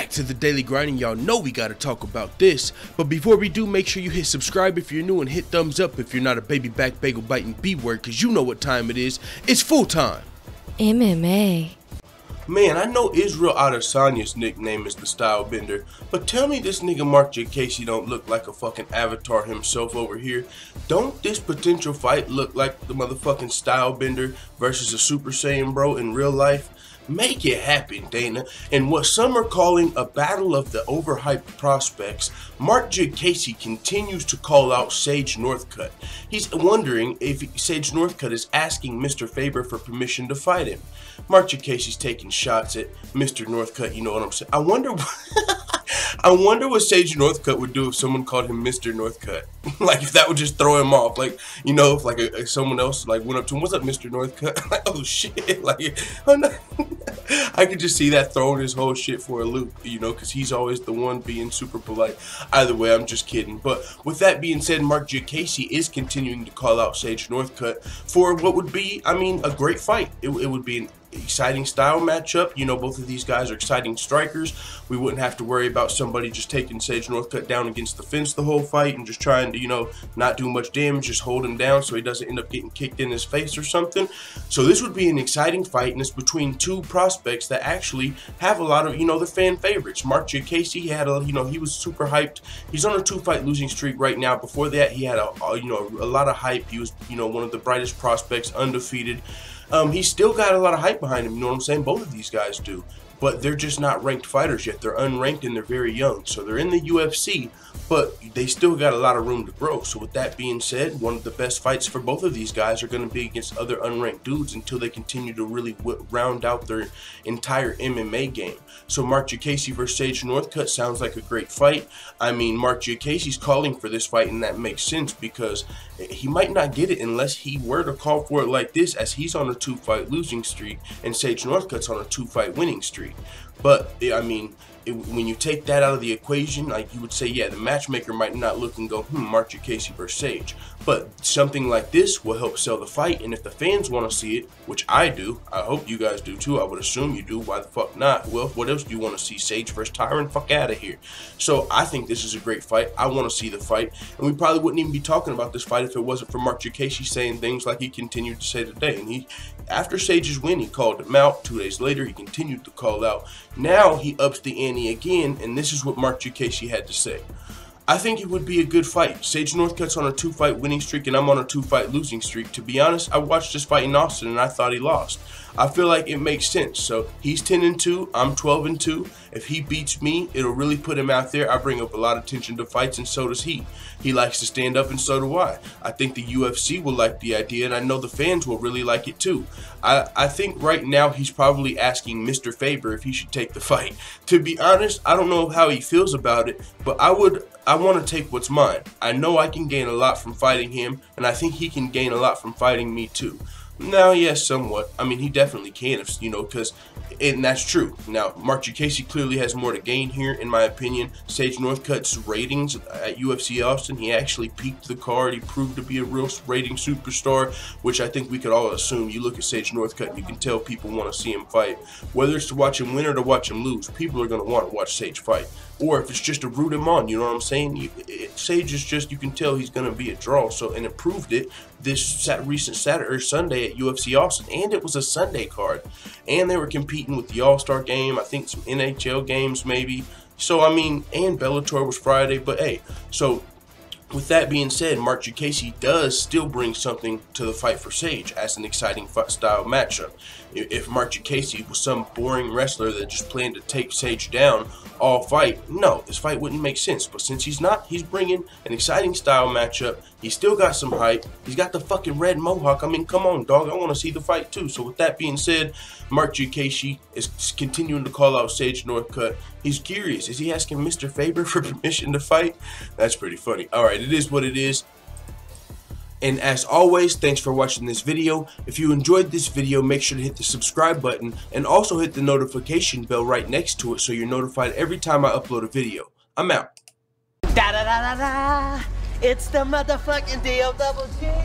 back to the daily grind, and y'all know we gotta talk about this. But before we do, make sure you hit subscribe if you're new and hit thumbs up if you're not a baby back bagel biting B-word, cause you know what time it is. It's full time. MMA. Man, I know Israel Adesanya's nickname is the Style Bender, but tell me this nigga Mark Diakese don't look like a fucking avatar himself over here. Don't this potential fight look like the motherfucking Style Bender versus a Super Saiyan bro in real life? Make it happen, Dana. And what some are calling a battle of the overhyped prospects, Mark Diakese continues to call out Sage Northcutt. He's wondering if Sage Northcutt is asking Mr. Faber for permission to fight him. Mark Diakese's taking shots at Mr. Northcutt, you know what I'm saying? I wonder what Sage Northcutt would do if someone called him Mr. Northcutt. Like, if that would just throw him off. Like, you know, if like someone else like went up to him, "What's up, Mr. Northcutt?" Like, oh shit. Like, oh no. I could just see that throwing his whole shit for a loop, you know, because he's always the one being super polite. Either way, I'm just kidding. But with that being said, Mark Diakese is continuing to call out Sage Northcutt for what would be, I mean, a great fight. It would be an exciting style matchup. You know, both of these guys are exciting strikers. We wouldn't have to worry about somebody just taking Sage Northcutt down against the fence the whole fight and just trying to, you know, not do much damage, just hold him down so he doesn't end up getting kicked in his face or something. So this would be an exciting fight, and it's between two prospects that actually have a lot of, you know, the fan favorites. Mark Diakese, he had a, you know, he was super hyped. He's on a 2-fight losing streak right now. Before that, he had a lot of hype. He was, you know, one of the brightest prospects, undefeated. He's still got a lot of hype behind him, you know what I'm saying? Both of these guys do. But they're just not ranked fighters yet. They're unranked and they're very young. So they're in the UFC, but they still got a lot of room to grow. So with that being said, one of the best fights for both of these guys are going to be against other unranked dudes until they continue to really round out their entire MMA game. So Mark Diakese versus Sage Northcutt sounds like a great fight. I mean, Mark Diakese's calling for this fight, and that makes sense because he might not get it unless he were to call for it like this, as he's on a 2-fight losing streak and Sage Northcutt's on a 2-fight winning streak. But I mean, when you take that out of the equation, like, you would say, yeah, the matchmaker might not look and go, Mark Diakese versus Sage. But something like this will help sell the fight, and if the fans want to see it, which I do, I hope you guys do too, I would assume you do, why the fuck not? Well, what else do you want to see? Sage versus Tyron? Fuck out of here. So I think this is a great fight. I want to see the fight, and we probably wouldn't even be talking about this fight if it wasn't for Mark Diakese saying things like he continued to say today. And after Sage's win, he called him out. 2 days later, he continued to call out. Now he ups the ante again, and this is what Mark Diakese had to say. I think it would be a good fight. Sage Northcutt's on a 2-fight winning streak, and I'm on a 2-fight losing streak. To be honest, I watched this fight in Austin, and I thought he lost. I feel like it makes sense. So he's 10-2, I'm 12-2. If he beats me, it'll really put him out there. I bring up a lot of attention to fights, and so does he. He likes to stand up, and so do I. I think the UFC will like the idea, and I know the fans will really like it too. I think right now he's probably asking Mr. Faber if he should take the fight. To be honest, I don't know how he feels about it, but I want to take what's mine. I know I can gain a lot from fighting him, and I think he can gain a lot from fighting me too. Now, yes, somewhat. I mean, he definitely can, if, you know, and that's true. Now, Mark Diakese clearly has more to gain here, in my opinion. Sage Northcutt's ratings at UFC Austin, he actually peaked the card. He proved to be a real rating superstar, which I think we could all assume. You look at Sage Northcutt, and you can tell people want to see him fight. Whether it's to watch him win or to watch him lose, people are going to want to watch Sage fight. Or if it's just to root him on, you know what I'm saying? Sage is just, you can tell he's going to be a draw. So, and it proved it this recent Saturday or Sunday at UFC Austin. And it was a Sunday card. And they were competing with the All-Star game, I think some NHL games maybe. So, I mean, and Bellator was Friday. But hey, so with that being said, Mark Diakese does still bring something to the fight for Sage as an exciting style matchup. If Mark Diakese was some boring wrestler that just planned to take Sage down all fight, no, this fight wouldn't make sense. But since he's not, he's bringing an exciting style matchup. He's still got some hype. He's got the fucking red mohawk. I mean, come on, dog. I want to see the fight too. So with that being said, Mark Diakese is continuing to call out Sage Northcutt. He's curious. Is he asking Mr. Faber for permission to fight? That's pretty funny. All right, it is what it is. And as always, thanks for watching this video. If you enjoyed this video, make sure to hit the subscribe button and also hit the notification bell right next to it so you're notified every time I upload a video. I'm out. Da da da da da. It's the motherfucking DOWG.